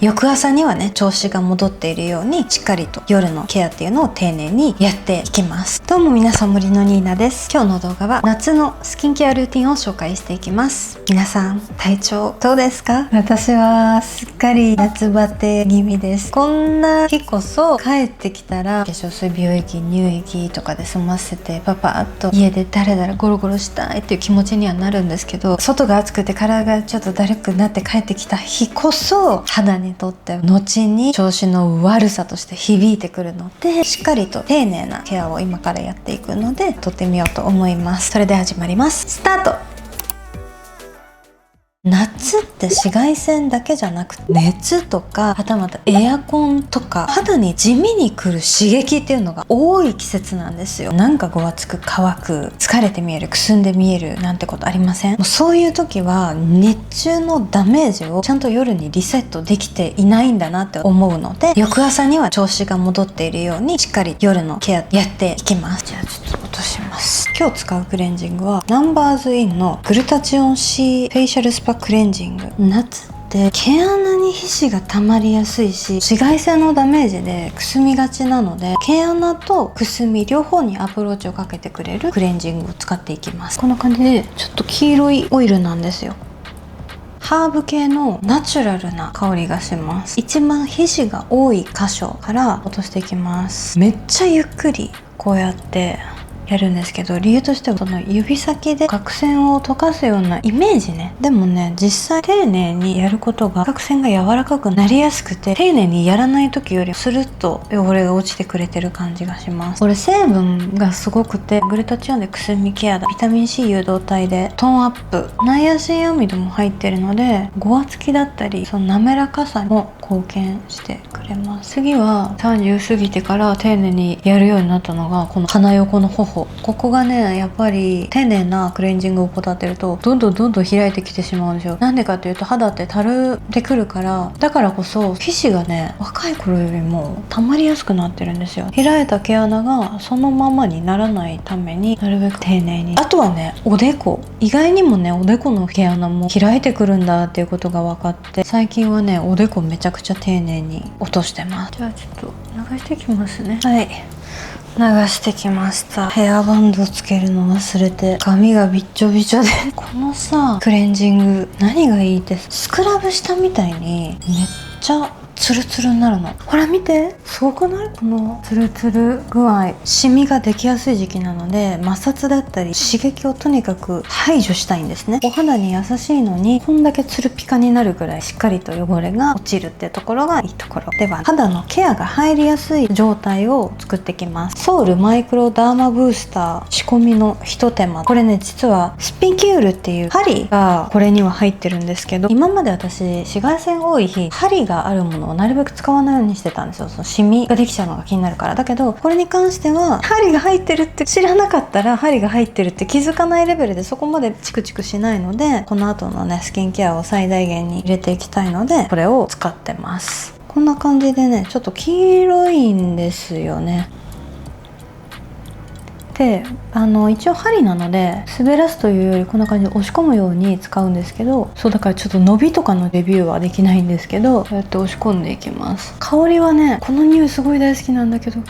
翌朝にはね、調子が戻っているようにしっかりと夜のケアっていうのを丁寧にやっていきます。どうも皆さん、森のニーナです。今日の動画は夏のスキンケアルーティンを紹介していきます。皆さん、体調どうですか？私はすっかり夏バテ気味です。こんな日こそ帰ってきたら化粧水、美容液、乳液とかで済ませてパパッと家でだらだらゴロゴロしたいっていう気持ちにはなるんですけど、外が暑くて体がちょっとだるくなって帰ってきた日こそ肌にとって後に調子の悪さとして響いてくるので、しっかりと丁寧なケアを今からやっていくので撮ってみようと思います。それで始まります。スタート。夏って紫外線だけじゃなくて熱とか、はたまたエアコンとか肌に地味に来る刺激っていうのが多い季節なんですよ。なんかごわつく、乾く、疲れて見える、くすんで見えるなんてことありません？もうそういう時は日中のダメージをちゃんと夜にリセットできていないんだなって思うので、翌朝には調子が戻っているようにしっかり夜のケアやっていきます。じゃあちょっと落とします。今日使うクレンジングはナンバーズインのグルタチオン C フェイシャルスパクレンジング。夏って毛穴に皮脂が溜まりやすいし、紫外線のダメージでくすみがちなので、毛穴とくすみ両方にアプローチをかけてくれるクレンジングを使っていきます。こんな感じでちょっと黄色いオイルなんですよ。ハーブ系のナチュラルな香りがします。一番皮脂が多い箇所から落としていきます。めっちゃゆっくりこうやってやるんですけど、理由としてはその指先で角栓を溶かすようなイメージね。でもね、実際丁寧にやることが角栓が柔らかくなりやすくて、丁寧にやらない時よりスルッと汚れが落ちてくれてる感じがします。これ成分がすごくて、グルタチオンでくすみケアだ、ビタミン C 誘導体でトーンアップ、ナイアシンアミドも入ってるのでごわつきだったりその滑らかさも貢献してくれます。次は30過ぎてから丁寧にやるようになったのがこの鼻横の頬。ここがね、やっぱり丁寧なクレンジングを怠ってるとどんどん開いてきてしまうんですよ。なんでかっていうと、肌ってたるんでくるから、だからこそ皮脂がね、若い頃よりも溜まりやすくなってるんですよ。開いた毛穴がそのままにならないためになるべく丁寧に。あとはね、おでこ、意外にもね、おでこの毛穴も開いてくるんだっていうことが分かって、最近はね、おでこめちゃくちゃ丁寧に落としてます。じゃあちょっと流していきますね。はい、流してきました。ヘアバンドつけるの忘れて髪がびっちょびちょでこのさ、クレンジング何がいいって、スクラブしたみたいにめっちゃツルツルになるの。ほら見て、すごくない？このツルツル具合。シミができやすい時期なので、摩擦だったり刺激をとにかく排除したいんですね。お肌に優しいのにこんだけツルピカになるぐらいしっかりと汚れが落ちるってところがいいところでは、肌のケアが入りやすい状態を作ってきます。ソウルマイクロダーマブースター仕込みのひと手間。これね、実はスピキュールっていう針がこれには入ってるんですけど、今まで私紫外線多い日、針があるものをなるべく使わないようにしてたんですよ。そのシミができちゃうのが気になるから。だけどこれに関しては針が入ってるって知らなかったら、針が入ってるって気づかないレベルでそこまでチクチクしないので、この後のねスキンケアを最大限に入れていきたいので、これを使ってます。こんな感じでね、ちょっと黄色いんですよね。で、一応針なので滑らすというよりこんな感じで押し込むように使うんですけど、そうだからちょっと伸びとかのレビューはできないんですけど、こうやって押し込んでいきます。香りはね、この匂いすごい大好きなんだけど、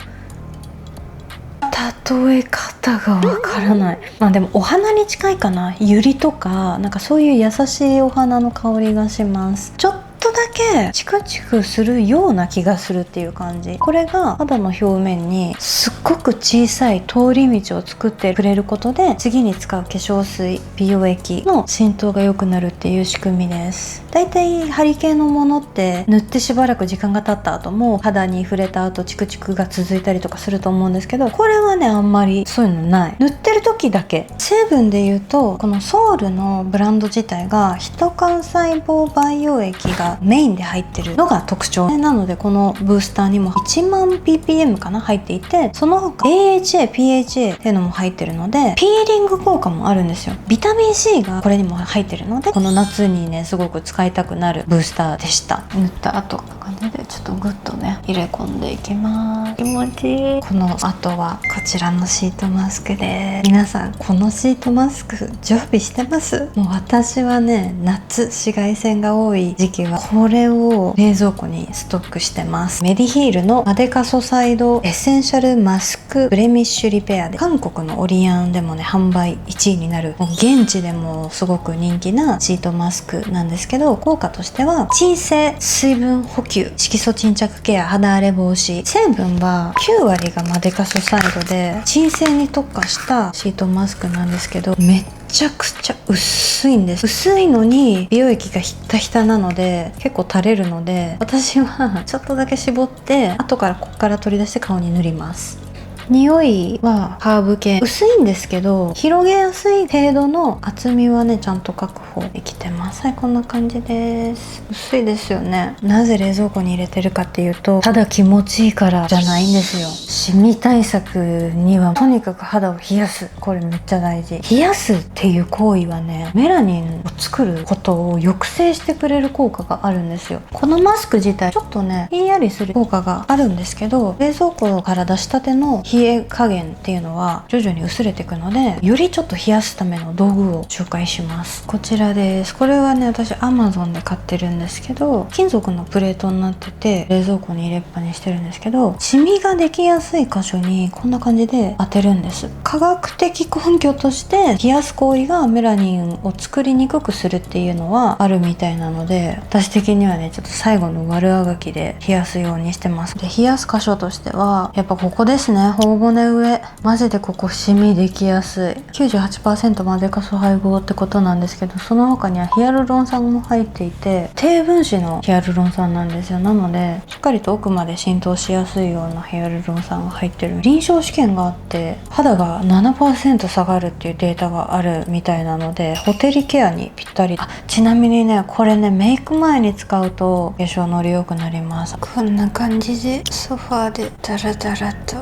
例え方がわからない。まあでもお花に近いかな。ユリとかなんかそういう優しいお花の香りがします。ちょっとだけチクチクするような気がするっていう感じ。これが肌の表面にすっごく小さい通り道を作ってくれることで、次に使う化粧水、美容液の浸透が良くなるっていう仕組みです。だいたい針系のものって塗ってしばらく時間が経った後も肌に触れた後チクチクが続いたりとかすると思うんですけど、これはね、あんまりそういうのない。塗ってる時だけ。成分で言うと、このソウルのブランド自体がヒト幹細胞培養液がメインで入ってるのが特徴なので、このブースターにも1万 ppm かな入っていて、その他 AHA、PHA っていうのも入ってるので、ピーリング効果もあるんですよ。ビタミン C がこれにも入ってるので、この夏にねすごく使いたくなるブースターでした。塗った後こんな感じでちょっとグッとね入れ込んでいきます。気持ちいい。この後はこちらのシートマスクで、皆さんこのシートマスク常備してます？もう私はね、夏紫外線が多い時期はこれを冷蔵庫にストックしてます。メディヒールのマデカソサイドエッセンシャルマスクブレミッシュリペアで、韓国のオリアンでもね販売1位になる、もう現地でもすごく人気なシートマスクなんですけど、効果としては鎮静、水分補給、色素沈着ケア、肌荒れ防止、成分は9割がマデカソサイドで鎮静に特化したシートマスクなんですけど、めっちゃくちゃ薄いんです。薄いのに美容液がひったひたなので結構垂れるので、私はちょっとだけ絞って後からここから取り出して顔に塗ります。匂いはハーブ系、薄いんですけど広げやすい程度の厚みはねちゃんと確保できてます。はい、こんな感じです。薄いですよね。なぜ冷蔵庫に入れてるかっていうと、肌気持ちいいからじゃないんですよ。シミ対策にはとにかく肌を冷やす、これめっちゃ大事。冷やすっていう行為はね、メラニンを作ることを抑制してくれる効果があるんですよ。このマスク自体ちょっとねひんやりする効果があるんですけど、冷蔵庫から出したての冷え加減っていうのは徐々に薄れていくので、よりちょっと冷やすための道具を紹介します。こちらです。これはね私 Amazon で買ってるんですけど、金属のプレートになってて冷蔵庫に入れっぱにしてるんですけど、シミができやすい箇所にこんな感じで当てるんです。科学的根拠として冷やす行為がメラニンを作りにくくするっていうのはあるみたいなので、私的にはねちょっと最後の悪あがきで冷やすようにしてます。で冷やす箇所としてはやっぱここですね。頬骨上、マジでここシミできやすい。 98% マデカソ配合ってことなんですけど、その他にはヒアルロン酸も入っていて低分子のヒアルロン酸なんですよ。なのでしっかりと奥まで浸透しやすいようなヒアルロン酸が入ってる。臨床試験があって肌が 7% 下がるっていうデータがあるみたいなので、ホテルケアにぴったり。ちなみにねこれねメイク前に使うと化粧のり良くなります。こんな感じでソファーでダラダラと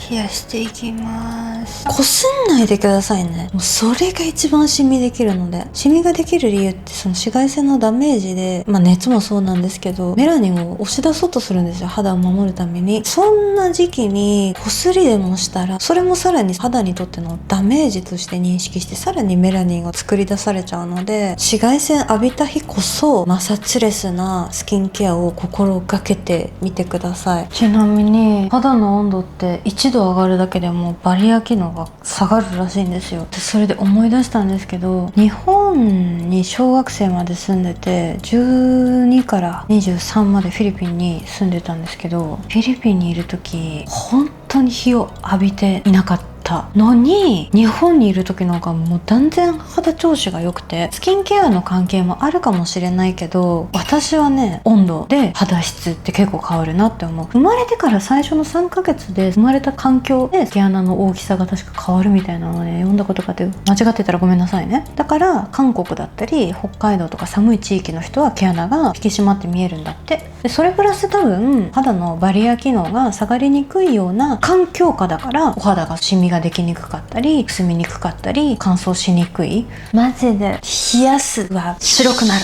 冷やしていきます。こすんないでくださいね。もうそれが一番シミできるので、シミができる理由ってその紫外線のダメージで、熱もそうなんですけどメラニンを押し出そうとするんですよ、肌を守るために。そんな時期にこすりでもしたらそれもさらに肌にとってのダメージとして認識して、さらにメラニンを作り出されちゃうので、紫外線浴びた日こそマサチレスなスキンケアを心がけてみてください。ちなみに肌の温度って1度上がるだけでもバリア機能が下がるらしいんですよ。でそれで思い出したんですけど、日本に小学生まで住んでて12から23までフィリピンに住んでたんですけど、フィリピンにいる時本当に日を浴びていなかったのに、日本にいる時の方がもう断然肌調子が良くて、スキンケアの関係もあるかもしれないけど、私はね温度で肌質って結構変わるなって思う。生まれてから最初の3ヶ月で生まれた環境で毛穴の大きさが確か変わるみたいなのをね読んだことがあって、間違ってたらごめんなさいね。だから韓国だったり北海道とか寒い地域の人は毛穴が引き締まって見えるんだって。でそれプラス多分肌のバリア機能が下がりにくいような環境下だから、お肌がシミができにくかったりくすみにくかったり乾燥しにくい。マジで冷やすは白くなる。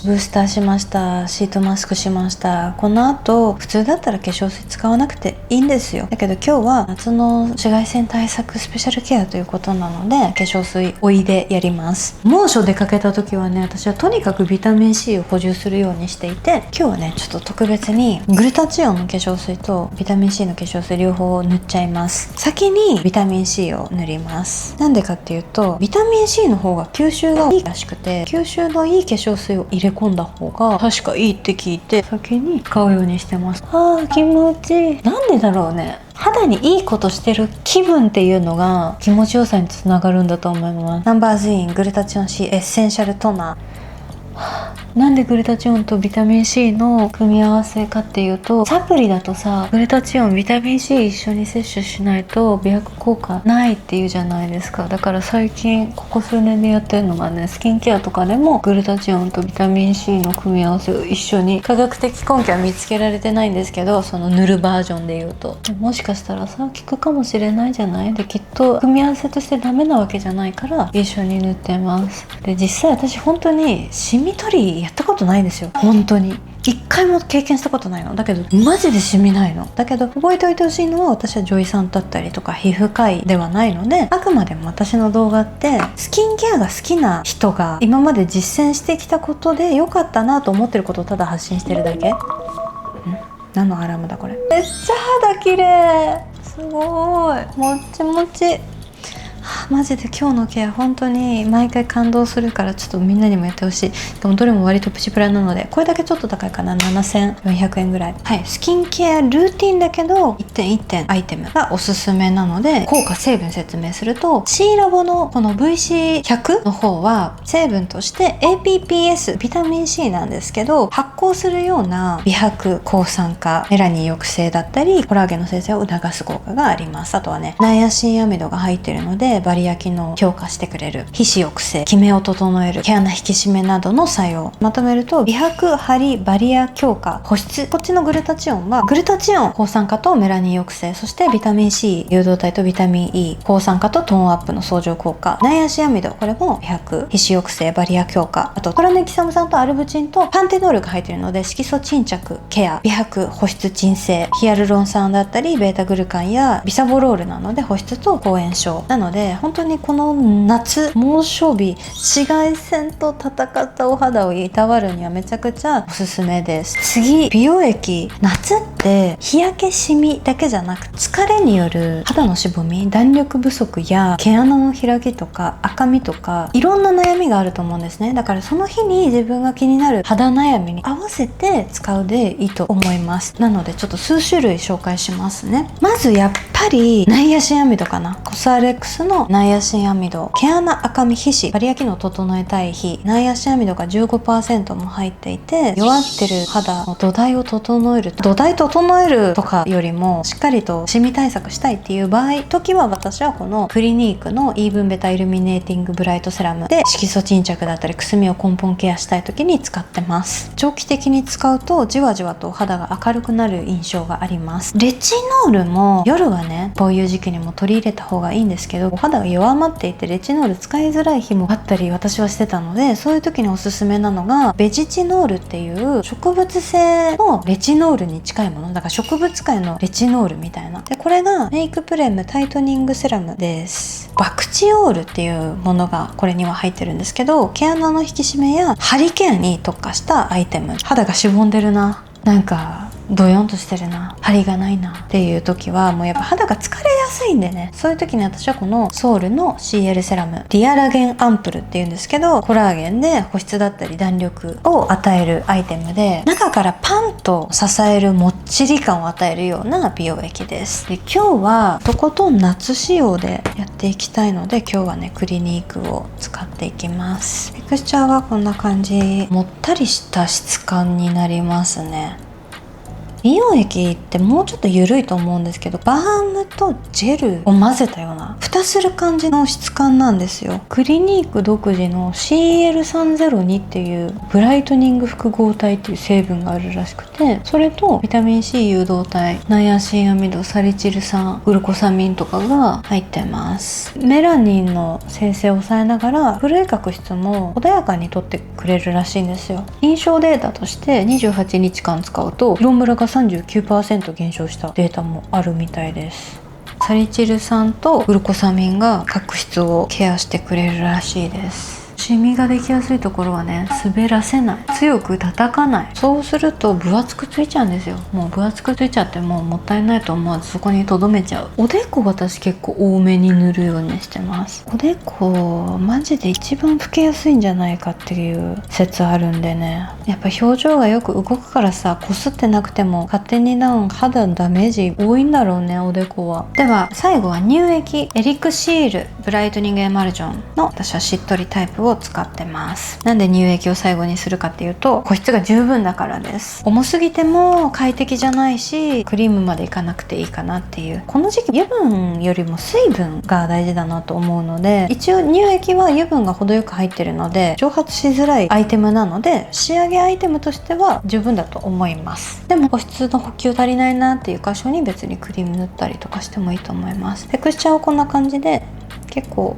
ブースターしました。シートマスクしました。この後普通だったら化粧水使わなくていいんですよ。だけど今日は夏の紫外線対策スペシャルケアということなので化粧水おいでやります。猛暑出かけた時はね、私はとにかくビタミン C を補充するようにしていて、今日はねちょっと特別にグルタチオンの化粧水とビタミン C の化粧水両方塗っちゃいます。先にビタミン C を塗ります。なんでかっていうとビタミン C の方が吸収がいいらしくて、吸収のいい化粧水を入れ込んだ方が確かいいって聞いて先に使うようにしてます。気持ちいい。なんでだろうね、肌にいいことしてる気分っていうのが気持ちよさにつながるんだと思います。ナンバーズイングルタチオン C エッセンシャルトナー。なんでグルタチオンとビタミン C の組み合わせかっていうと、サプリだとさグルタチオンビタミン C 一緒に摂取しないと美白効果ないっていうじゃないですか。だから最近ここ数年でやってるのがね、スキンケアとかでもグルタチオンとビタミン C の組み合わせを一緒に、科学的根拠は見つけられてないんですけど、その塗るバージョンで言うともしかしたらさ効くかもしれないじゃない。できっと組み合わせとしてダメなわけじゃないから一緒に塗ってます。で実際私本当にシミ取りやったことないんですよ。本当に一回も経験したことないのだけどマジでシミないの。だけど覚えておいてほしいのは、私は女医さんだったりとか皮膚科医ではないので、あくまでも私の動画ってスキンケアが好きな人が今まで実践してきたことで良かったなと思ってることをただ発信してるだけ。何のアラームだこれ。めっちゃ肌綺麗、すごいもっちもち。マジで今日のケア本当に毎回感動するから、ちょっとみんなにもやってほしい。しかもどれも割とプチプラなので、これだけちょっと高いかな、7400円ぐらい。はい、スキンケアルーティンだけど1点1点アイテムがおすすめなので、効果成分説明すると、 C ラボのこの VC100 の方は成分として APPS ビタミン C なんですけど、発光するような美白抗酸化メラニン抑制だったりコラーゲンの生成を促す効果があります。あとはね、ナイアシンアミドが入っているのでバリア機能を強化してくれる、皮脂抑制、キメを整える、毛穴引き締めなどの作用。まとめると、美白、ハリ、バリア強化、保湿。こっちのグルタチオンはグルタチオン抗酸化とメラニン抑制、そしてビタミン C 誘導体とビタミン E 抗酸化とトーンアップの相乗効果。ナイアシンアミド、これも美白、皮脂抑制、バリア強化。あとトラネキサム酸とアルブチンとパンテノールが入っているので、色素沈着ケア、美白、保湿鎮静。ヒアルロン酸だったりベータグルカンやビサボロールなので保湿と抗炎症なので、本当にこの夏猛暑日紫外線と戦ったお肌をいたわるにはめちゃくちゃおすすめです。次、美容液。夏って日焼けシミだけじゃなく、疲れによる肌のしぼみ、弾力不足や毛穴の開きとか赤みとか、いろんな悩みがあると思うんですね。だからその日に自分が気になる肌悩みに合わせて使うでいいと思います。なのでちょっと数種類紹介しますね。まずやっぱりナイアシンアミドかな。コスアレックスのナイアシンアミド、毛穴赤み皮脂バリア機能を整えたい日、ナイアシンアミドが 15% も入っていて、弱ってる肌の土台を整える、土台整えるとかよりもしっかりとシミ対策したいっていう場合時は、私はこのクリニークのイーブンベタイルミネーティングブライトセラムで色素沈着だったりくすみを根本ケアしたい時に使ってます。長期的に使うとじわじわと肌が明るくなる印象があります。レチノールも夜はね、こういう時期にも取り入れた方がいいんですけど、お肌が弱まっていてレチノール使いづらい日もあったり私はしてたので、そういう時におすすめなのがベジチノールっていう植物性のレチノールに近いものだから、植物界のレチノールみたいな。でこれがメイクプレムタイトニングセラムです。バクチオールっていうものがこれには入ってるんですけど、毛穴の引き締めやハリケアに特化したアイテム。肌がしぼんでるな、なんかドヨンとしてるな、張りがないなっていう時は、もうやっぱ肌が疲れやすいんでね、そういう時に私はこのソウルの CL セラムディアラゲンアンプルっていうんですけど、コラーゲンで保湿だったり弾力を与えるアイテムで、中からパンと支えるもっちり感を与えるような美容液です。で今日はとことん夏仕様でやっていきたいので、今日はねクリニークを使っていきます。テクスチャーはこんな感じ、もったりした質感になりますね。美容液ってもうちょっと緩いと思うんですけど、バームとジェルを混ぜたような蓋する感じの質感なんですよ。クリニーク独自の CL302 っていうブライトニング複合体っていう成分があるらしくて、それとビタミン C 誘導体、ナイアシンアミド、サリチル酸、グルコサミンとかが入ってます。メラニンの生成を抑えながら古い角質も穏やかにとってくれるらしいんですよ。臨床データとして28日間使うと色ムラが39% 減少したデータもあるみたいです。サリチル酸とグルコサミンが角質をケアしてくれるらしいです。シミができやすいところはね、滑らせない、強く叩かない。そうすると分厚くついちゃうんですよ。もう分厚くついちゃってもうもったいないと思わずそこに留めちゃう。おでこ私結構多めに塗るようにしてます。おでこマジで一番老けやすいんじゃないかっていう説あるんでね、やっぱ表情がよく動くからさ、こすってなくても勝手に肌のダメージ多いんだろうね、おでこは。では最後は乳液、エリクシールブライトニングエマルジョンの私はしっとりタイプを使ってます。なんで乳液を最後にするかっていうと、保湿が十分だからです。重すぎても快適じゃないし、クリームまでいかなくていいかなっていう。この時期油分よりも水分が大事だなと思うので、一応乳液は油分が程よく入ってるので蒸発しづらいアイテムなので、仕上げアイテムとしては十分だと思います。でも保湿の補給足りないなっていう箇所に別にクリーム塗ったりとかしてもいいと思います。テクスチャーはこんな感じで結構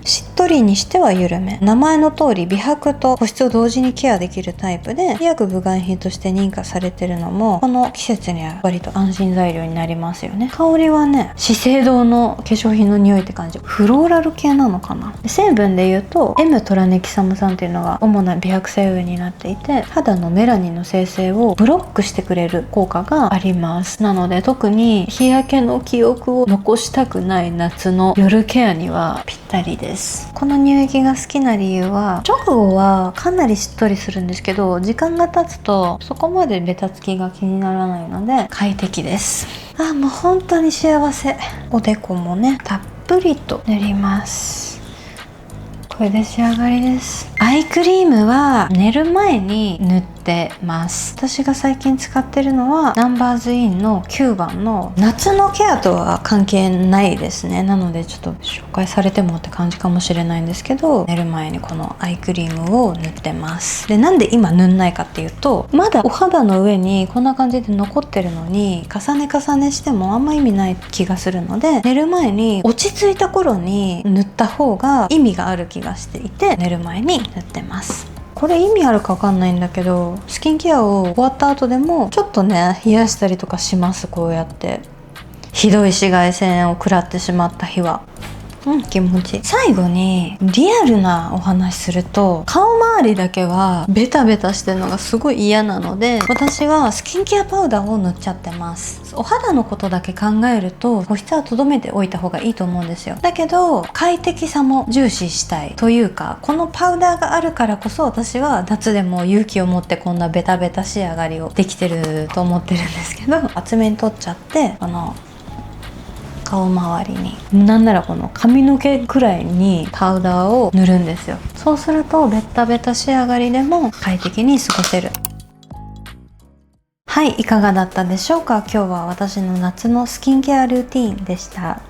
しっとぷりにしては緩め。名前の通り美白と保湿を同時にケアできるタイプで、医薬部外品として認可されてるのもこの季節には割と安心材料になりますよね。香りはね、資生堂の化粧品の匂いって感じ。フローラル系なのかな。成分で言うと M トラネキサム酸っていうのが主な美白成分になっていて、肌のメラニンの生成をブロックしてくれる効果があります。なので特に日焼けの記憶を残したくない夏の夜ケアにはぴったりです。この乳液が好きな理由は、直後はかなりしっとりするんですけど、時間が経つとそこまでベタつきが気にならないので快適です。もう本当に幸せ。おでこもね、たっぷりと塗ります。これで仕上がりです。アイクリームは寝る前に塗ってます。私が最近使ってるのはナンバーズインの9番の夏のケアとは関係ないですね。なのでちょっと紹介されてもって感じかもしれないんですけど、寝る前にこのアイクリームを塗ってます。で、なんで今塗んないかっていうと、まだお肌の上にこんな感じで残ってるのに重ね重ねしてもあんま意味ない気がするので、寝る前に落ち着いた頃に塗った方が意味がある気がしていて、寝る前に塗ってます。これ意味あるかわかんないんだけど、スキンケアを終わった後でもちょっとね、冷やしたりとかします。こうやってひどい紫外線を食らってしまった日は。気持ちいい。最後にリアルなお話すると、顔周りだけはベタベタしてるのがすごい嫌なので、私はスキンケアパウダーを塗っちゃってます。お肌のことだけ考えると保湿はとどめておいた方がいいと思うんですよ。だけど快適さも重視したいというか、このパウダーがあるからこそ私は夏でも勇気を持ってこんなベタベタ仕上がりをできてると思ってるんですけど、厚めに取っちゃって、この顔周りに、なんならこの髪の毛くらいにパウダーを塗るんですよ。そうするとベタベタ仕上がりでも快適に過ごせる。はい、いかがだったでしょうか。今日は私の夏のスキンケアルーティーンでした。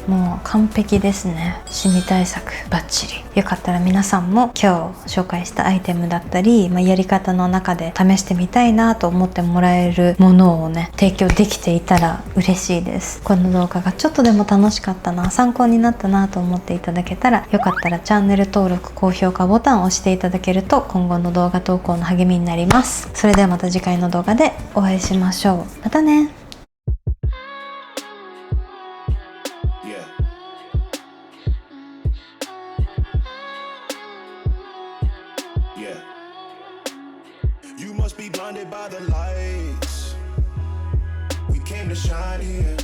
もう完璧ですね。シミ対策バッチリ。よかったら皆さんも今日紹介したアイテムだったり、やり方の中で試してみたいなと思ってもらえるものをね、提供できていたら嬉しいです。この動画がちょっとでも楽しかったな、参考になったなと思っていただけたら、よかったらチャンネル登録、高評価ボタンを押していただけると今後の動画投稿の励みになります。それではまた次回の動画でお会いしましょう。またね。You must be blinded by the lights. We came to shine here.